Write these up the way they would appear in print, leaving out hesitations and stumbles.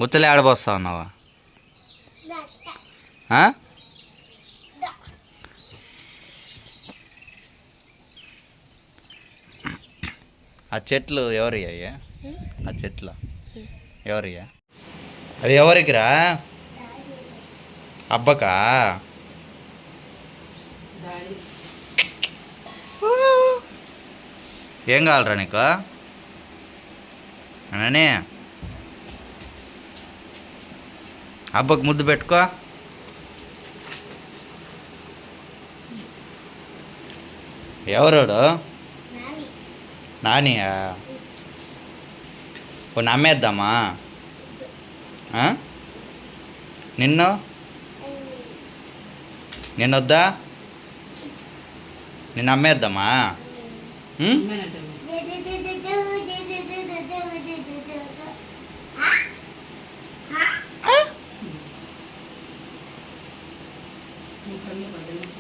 ముత్తలే ఆడబోస్తా ఉన్నావా? ఆ చెట్లు ఎవరియా? ఆ చెట్లు ఎవరియా? అది ఎవరికిరా? అబ్బకా? ఏం కావాలరా నీకు అని? అబ్బకు ముద్దు పెట్టుకో. ఎవరోడు? నానియా? కొన్ని అమ్మేద్దామా? నిన్నొద్దా? నిన్ను అమ్మేద్దామా?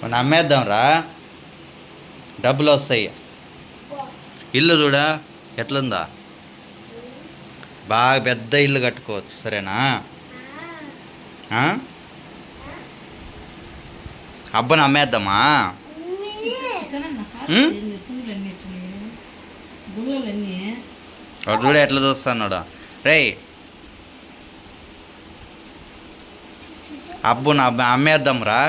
కొన్ని అమ్మేద్దాం రా, డబ్బులు వస్తాయి. ఇల్లు చూడా ఎట్లుందా? బాగా పెద్ద ఇల్లు కట్టుకోవచ్చు, సరేనా? అబ్బని అమ్మేద్దామా? వాడు చూడ ఎట్లా చూస్తున్నాడు. రేయ్ అబ్బుని అమ్మేద్దాం రా.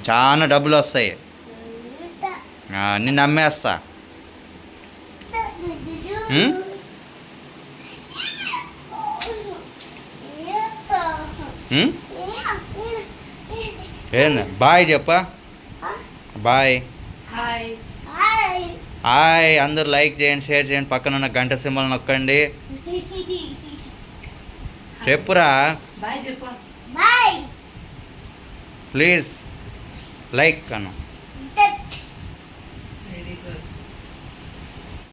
చాలా డబ్బులు వస్తాయి. నిన్ను అమ్మేస్తా. ఏంది బాయ్ చెప్పా? బాయ్. హాయ్. అందరూ లైక్ చేయండి, షేర్ చేయండి, పక్కన ఉన్న గంట సింబల్ నొక్కండి. చెప్పురా. Please like Anu. Very good.